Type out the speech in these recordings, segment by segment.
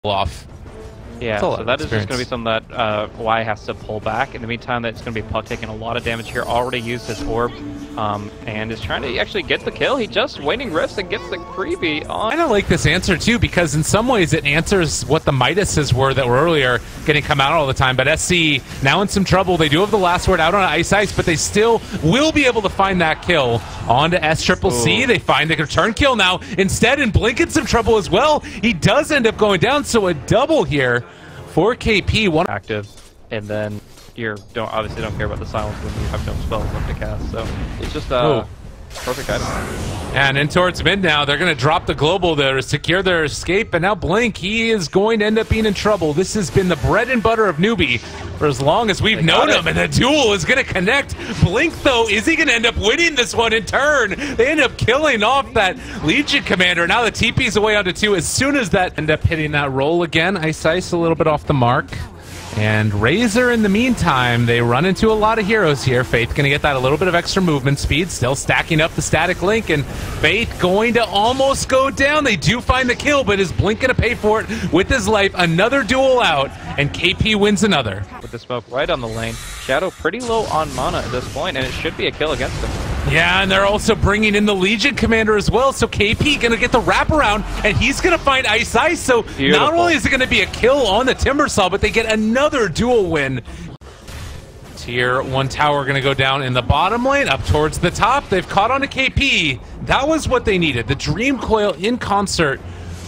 off. Yeah, so that is just going to be something that Y has to pull back. In the meantime, that's going to be Puck taking a lot of damage here. Already used his orb and is trying to actually get the kill. He just waning rifts and gets the creepy on. I don't like this answer too, because in some ways it answers what the Midases were that were earlier getting come out all the time. But SC now in some trouble. They do have the last word out on Ice, but they still will be able to find that kill. On to SCCC. They find the return kill now instead, and Blink in some trouble as well. He does end up going down, so a double here for KP. One active, and then you obviously don't care about the silence when you have no spells left to cast. So it's just perfect item. And in towards mid now, they're going to drop the global there to secure their escape. And now Blink, he is going to end up being in trouble. This has been the bread and butter of Newbee for as long as we've known him. And the duel is going to connect. Blink, though, is he going to end up winning this one in turn? They end up killing off that Legion commander. Now the TP's away onto 2 as soon as that end up hitting that roll again. Ice a little bit off the mark. And Razor, in the meantime, they run into a lot of heroes here. Faith going to get that a little bit of extra movement speed, still stacking up the static link, and Faith going to almost go down. They do find the kill, but is Blink going to pay for it with his life? Another duel out, and KP wins another. With the smoke right on the lane, Shadow pretty low on mana at this point, and it should be a kill against him. Yeah, and they're also bringing in the Legion commander as well, so KP going to get the wraparound, and he's going to find Ice, so beautiful. Not only is it going to be a kill on the Timbersaw, but they get another duel win. Tier 1 tower going to go down in the bottom lane, up towards the top. They've caught on to KP. That was what they needed. The Dream Coil in concert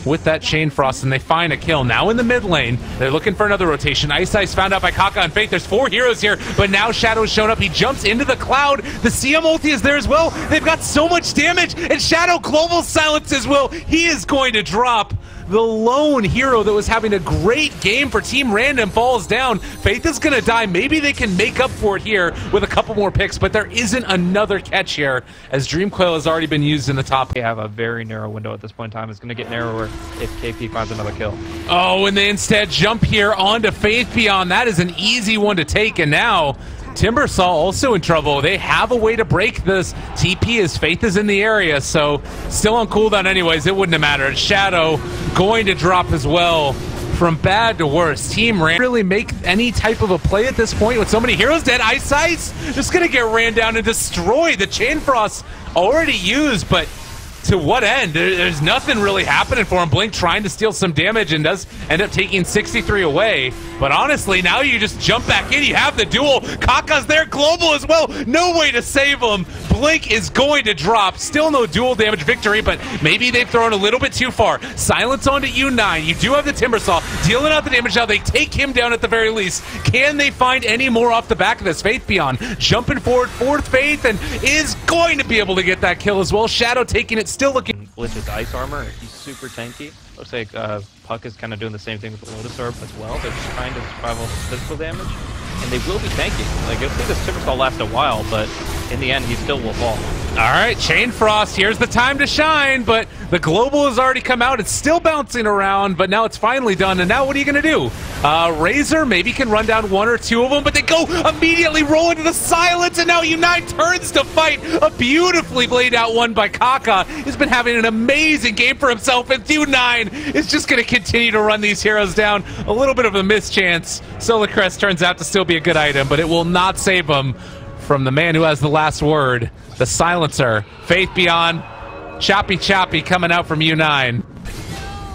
with that Chain Frost, and they find a kill. Now in the mid lane, they're looking for another rotation. Ice found out by Kaka and Faith. There's 4 heroes here, but now Shadow's shown up. He jumps into the cloud. The CM ulti is there as well. They've got so much damage, and Shadow global silence as well. He is going to drop. The lone hero that was having a great game for Team Random falls down. Faith is going to die. Maybe they can make up for it here with a couple more picks, but there isn't another catch here, as Dream Coil has already been used in the top. They have a very narrow window at this point in time. It's going to get narrower if KP finds another kill. Oh, and they instead jump here onto Faith Beyond. That is an easy one to take, and now Timbersaw also in trouble. They have a way to break this TP as Faith is in the area, so still on cooldown anyways. It wouldn't have mattered. Shadow going to drop as well. From bad to worse. Team Ran really make any type of a play at this point with so many heroes dead. Ice just gonna get ran down and destroyed. The Chain Frost already used, but to what end? There's nothing really happening for him. Blink trying to steal some damage and does end up taking 63 away. But honestly, now you just jump back in. You have the duel. Kaka's there, global as well. No way to save him. Blink is going to drop. Still no dual damage victory, but maybe they've thrown a little bit too far. Silence onto U9. You do have the Timbersaw dealing out the damage now. They take him down at the very least. Can they find any more off the back of this? Faith Beyond jumping forward, fourth Faith, and is going to be able to get that kill as well. Shadow taking it, still looking. Blitz's ice armor, he's super tanky. Looks like Puck is kind of doing the same thing with the Lotus Orb as well. They're just trying to survive all the physical damage, and they will be tanky. Like, you'll see this Timbersaw last a while, but in the end, he still will fall. All right, Chain Frost, here's the time to shine, but the global has already come out. It's still bouncing around, but now it's finally done, and now what are you going to do? Razor maybe can run down 1 or 2 of them, but they go immediately roll into the silence, and now Unite turns to fight. A beautifully laid out one by Kaka. He's been having an amazing game for himself, and U9 is just going to continue to run these heroes down. A little bit of a mischance. Solar Crest turns out to still be a good item, but it will not save him from the man who has the last word, the silencer. Faith Beyond, choppy coming out from U9.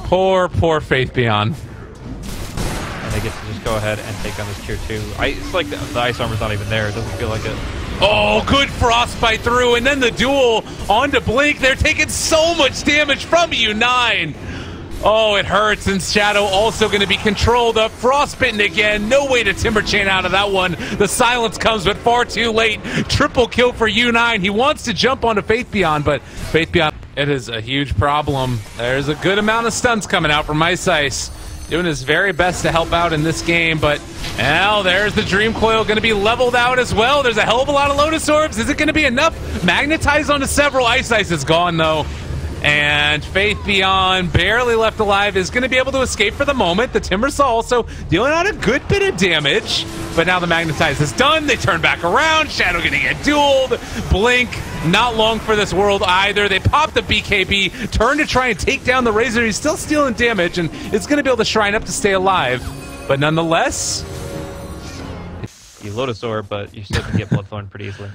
Poor Faith Beyond. And they get to just go ahead and take on this tier 2. It's like the ice armor's not even there. It doesn't feel like it. Oh, good frostbite through, and then the duel onto Blink. They're taking so much damage from U9. Oh, it hurts, and Shadow also going to be controlled up. Frostbitten again. No way to Timber Chain out of that one. The silence comes, but far too late. Triple kill for U9. He wants to jump onto Faith Beyond, but Faith Beyond, it is a huge problem. There's a good amount of stuns coming out from Ice. Doing his very best to help out in this game, but now there's the Dream Coil going to be leveled out as well. There's a hell of a lot of Lotus Orbs. Is it going to be enough? Magnetize onto several. Ice is gone, though. And Faith Beyond, barely left alive, is going to be able to escape for the moment. The Timbersaw also dealing out a good bit of damage. But now the Magnetize is done. They turn back around. Shadow going to get dueled. Blink not long for this world either. They pop the BKB, turn to try and take down the Razor. He's still stealing damage, and it's going to be able to shrine up to stay alive. But nonetheless... You Lotusaur, but you still can get Bloodthorn pretty easily.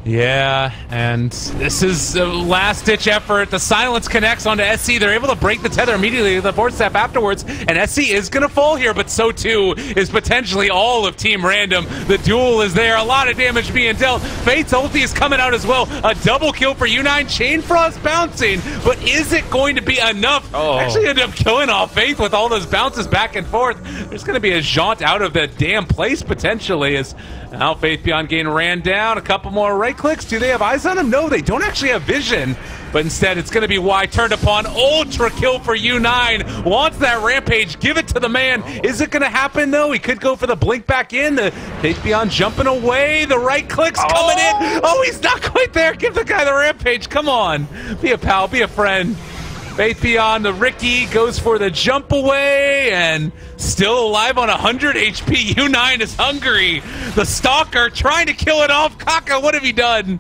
Yeah, and this is a last-ditch effort. The silence connects onto SC. They're able to break the tether immediately, the Force Step afterwards, and SC is going to fall here, but so too is potentially all of Team Random. The duel is there, a lot of damage being dealt. Fate's ulti is coming out as well. A double kill for U9. Chain Frost bouncing, but is it going to be enough? Actually ended up killing off Faith with all those bounces back and forth. There's going to be a jaunt out of the damn place potentially as now Faith Beyond Gain ran down. A couple more right clicks. Do they have eyes on him? No, they don't actually have vision. But instead, it's going to be Y turned upon. Ultra kill for U9. Wants that rampage. Give it to the man. Is it going to happen, though? He could go for the blink back in. The Faith Beyond jumping away. The right clicks coming in. Oh, he's not quite there. Give the guy the rampage. Come on. Be a pal. Be a friend. Faith Beyond, the Ricky goes for the jump away, and still alive on 100 HP. U9 is hungry. The Stalker trying to kill it off. Kaka, what have you done?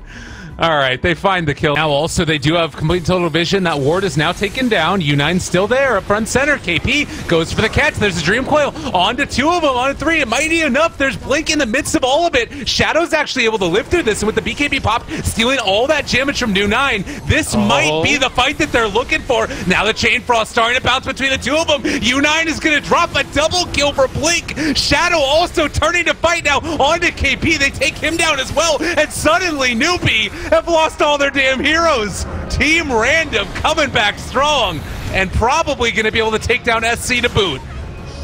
All right, they find the kill. Now also they do have complete total vision. That ward is now taken down. U9 still there up front center. KP goes for the catch. There's a Dream Coil. On to two of them, on to three. It might be enough. There's Blink in the midst of all of it. Shadow's actually able to live through this, and with the BKB pop, stealing all that damage from U9. This might be the fight that they're looking for. Now the Chain Frost starting to bounce between the two of them. U9 is going to drop a double kill for Blink. Shadow also turning to fight now onto KP. They take him down as well, and suddenly Newbee have lost all their damn heroes. Team Random coming back strong and probably going to be able to take down SC to boot.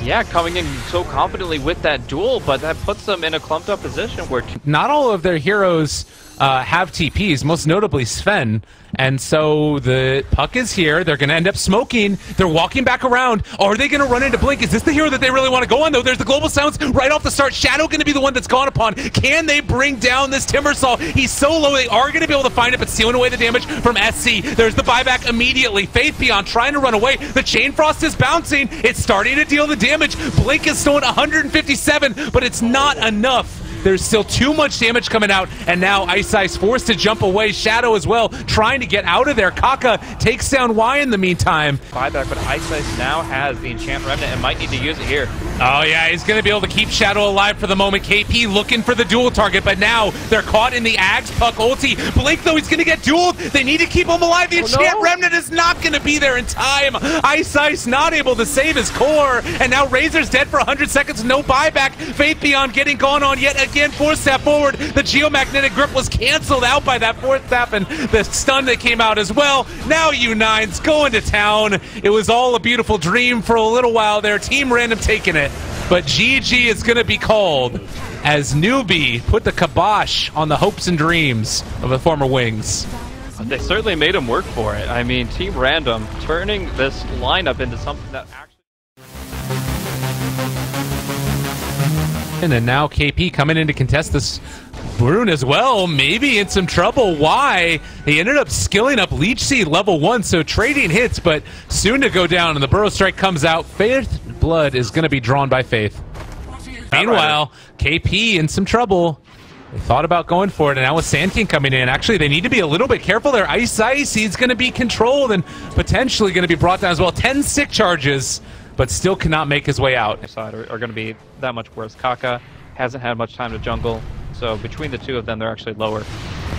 Yeah, coming in so confidently with that duel, but that puts them in a clumped up position where... Not all of their heroes have TPs, most notably Sven. And so the puck is here. They're going to end up smoking. They're walking back around. Are they going to run into Blink? Is this the hero that they really want to go on, though? There's the global sounds right off the start. Shadow going to be the one that's gone upon. Can they bring down this Timbersaw? He's so low. They are going to be able to find it, but stealing away the damage from SC. There's the buyback immediately. Faith Beyond trying to run away. The Chain Frost is bouncing. It's starting to deal the damage. Blink is stolen 157, but it's not enough. There's still too much damage coming out, and now Ice forced to jump away. Shadow as well, trying to get out of there. Kaka takes down Y in the meantime. Buyback, but Ice now has the Enchant Remnant and might need to use it here. Oh yeah, he's going to be able to keep Shadow alive for the moment. KP looking for the dual target, but now they're caught in the Ags Puck ulti. Blink, though, he's going to get dueled. They need to keep him alive. The Enchant Remnant is not going to be there in time. Ice not able to save his core, and now Razor's dead for 100 seconds. No buyback. Faith Beyond getting gone on yet again. Fourth step forward. The geomagnetic grip was canceled out by that fourth step, and the stun that came out as well. Now U9's going to town. It was all a beautiful dream for a little while there. Team Random taking it, but GG is going to be called as Newbee put the kibosh on the hopes and dreams of the former Wings. They certainly made him work for it. I mean, Team Random turning this lineup into something that actually... And then now KP coming in to contest this Brune as well, maybe in some trouble. Why? He ended up skilling up Leech Seed level 1, so trading hits, but soon to go down, and the Burrow Strike comes out. Faith Blood is going to be drawn by Faith. Meanwhile, KP in some trouble. They thought about going for it, and now with Sand King coming in, actually they need to be a little bit careful there. Ice, he's going to be controlled and potentially going to be brought down as well. 10 stick charges, but still cannot make his way out. Side are going to be that much worse. Kaka hasn't had much time to jungle, so between the two of them, they're actually lower.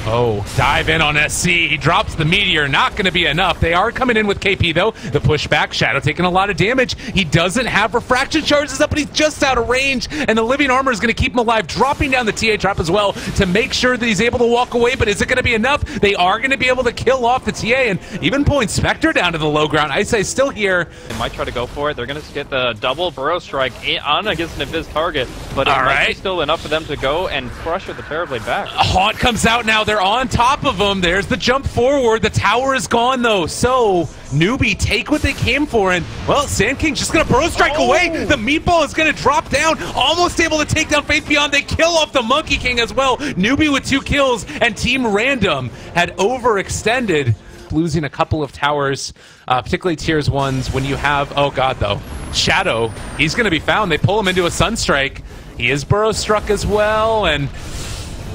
Oh, dive in on SC. He drops the Meteor. Not going to be enough. They are coming in with KP, though. The pushback. Shadow taking a lot of damage. He doesn't have refraction charges up, but he's just out of range. And the Living Armor is going to keep him alive, dropping down the TA trap as well to make sure that he's able to walk away. But is it going to be enough? They are going to be able to kill off the TA and even pulling Spectre down to the low ground. Ice is still here. They might try to go for it. They're going to get the double Burrow Strike on against an Invis target. But it might be still enough for them to go and crush with the Terrorblade back. Haunt comes out now. They're on top of him. There's the jump forward. The tower is gone, though. So, Newbee take what they came for, and, well, Sand King's just going to Burrow Strike away. The Meatball is going to drop down, almost able to take down Faith Beyond. They kill off the Monkey King as well. Newbee with 2 kills, and Team Random had overextended, losing a couple of towers, particularly tiers 1s, when you have, oh god, though, Shadow. He's going to be found. They pull him into a Sunstrike. He is Burrow Struck as well, and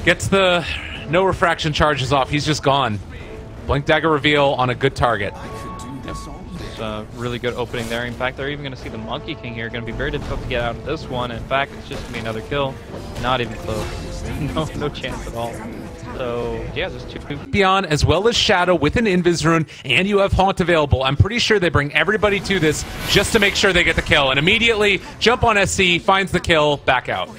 gets the No refraction charges off. He's just gone. Blink Dagger reveal on a good target. Really good opening there. In fact, they're even going to see the Monkey King here. Going to be very difficult to get out of this one. In fact, it's just going to be another kill. Not even close. No chance at all. So, yeah, just two. Beyond, as well as Shadow with an Invis Rune, and you have Haunt available. I'm pretty sure they bring everybody to this just to make sure they get the kill. And immediately, jump on SC, finds the kill, back out.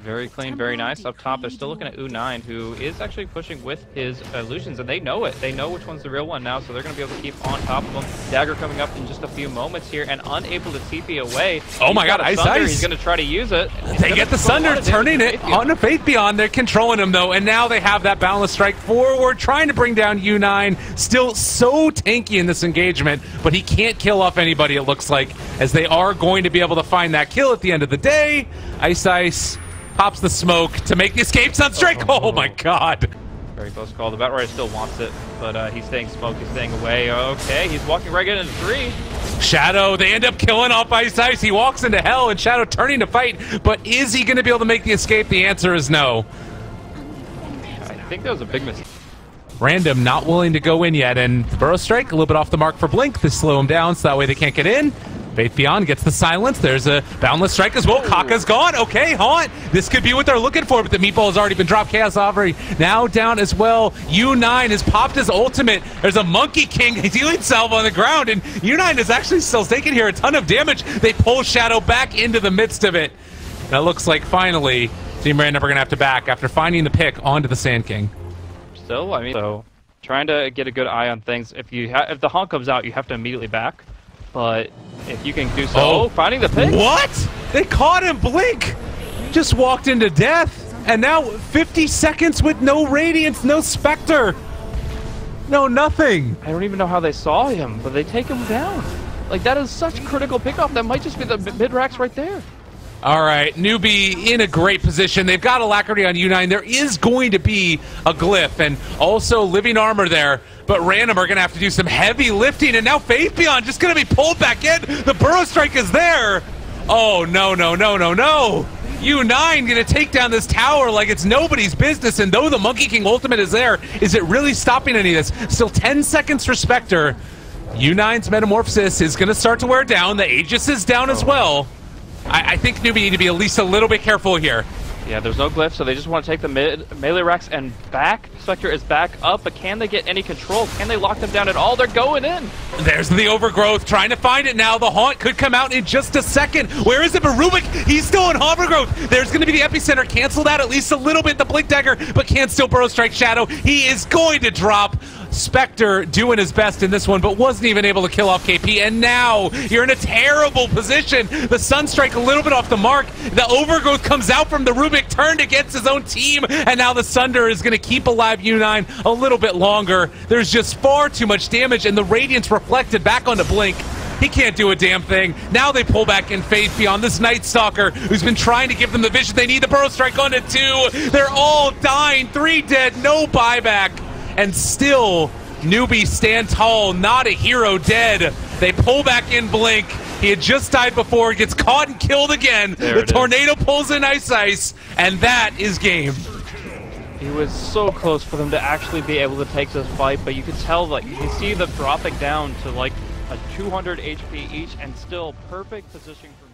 Very clean, very nice. Up top, they're still looking at U9, who is actually pushing with his illusions, and they know it. They know which one's the real one now, so they're going to be able to keep on top of him. Dagger coming up in just a few moments here, and unable to TP away. Oh my god, Ice Ice! He's going to try to use it. They get the Sunder, turning it on to Faith Beyond. They're controlling him, though, and now they have that Boundless Strike forward, trying to bring down U9. Still so tanky in this engagement, but he can't kill off anybody, it looks like, as they are going to be able to find that kill at the end of the day. Ice Ice pops the smoke to make the escape. Sunstrike! Oh my god! Very close call. The Batrider still wants it, but he's staying smoke, he's staying away. Okay, he's walking right into 3. Shadow, they end up killing off Ice Ice. He walks into hell, and Shadow turning to fight, but is he going to be able to make the escape? The answer is no. I think that was a big mistake. Random not willing to go in yet, and the Burrow Strike a little bit off the mark for Blink to slow him down so that way they can't get in. Faith Beyond gets the silence. There's a Boundless Strike as well. Kaka's gone. Okay, Haunt. This could be what they're looking for, but the meatball has already been dropped. Chaos Avery now down as well. U9 has popped his ultimate. There's a Monkey King healing salve on the ground, and U9 is actually still taking here a ton of damage. They pull Shadow back into the midst of it. That looks like finally Team Random are going to have to back after finding the pick onto the Sand King. Still, I mean, so trying to get a good eye on things. If the Haunt comes out, you have to immediately back. But if you can do so, finding the pick. What? They caught him. Blink just walked into death, and now 50 seconds with no Radiance, no Spectre, no nothing. I don't even know how they saw him, but they take him down. Like, that is such critical pickoff. That might just be the mid-racks right there. All right, Newbee in a great position. They've got Alacrity on U9. There is going to be a glyph and also living armor there, but Random are going to have to do some heavy lifting, and now Faith Beyond just going to be pulled back in. The Burrow Strike is there. Oh, no, no, no, no, no. U9 going to take down this tower like it's nobody's business, and though the Monkey King ultimate is there, is it really stopping any of this? Still 10 seconds for Spectre. U9's Metamorphosis is going to start to wear down. The Aegis is down as well. I think Newbee need to be at least a little bit careful here. Yeah, there's no glyph, so they just want to take the melee racks and back. Spectre is back up, but can they get any control? Can they lock them down at all? They're going in. There's the Overgrowth, trying to find it now. The Haunt could come out in just a second. Where is it? But Rubik, he's still in Overgrowth. There's going to be the Epicenter. Cancel that at least a little bit. The Blink Dagger, but can still Burrow Strike Shadow. He is going to drop. Spectre doing his best in this one, but wasn't even able to kill off KP, and now you're in a terrible position. The Sunstrike a little bit off the mark. The Overgrowth comes out from the Rubik, turned against his own team, and now the Sunder is going to keep alive U9 a little bit longer. There's just far too much damage, and the Radiance reflected back onto Blink. He can't do a damn thing. Now they pull back in Faith Beyond this Night Stalker, who's been trying to give them the vision. They need the Burrow Strike onto 2. They're all dying. 3 dead, no buyback. And still, Newbee stand tall, not a hero dead. They pull back in Blink. He had just died before, gets caught and killed again. The tornado pulls in Ice Ice, and that is game. He was so close for them to actually be able to take this fight, but you could tell, like, you see them dropping down to like a 200 HP each, and still perfect position for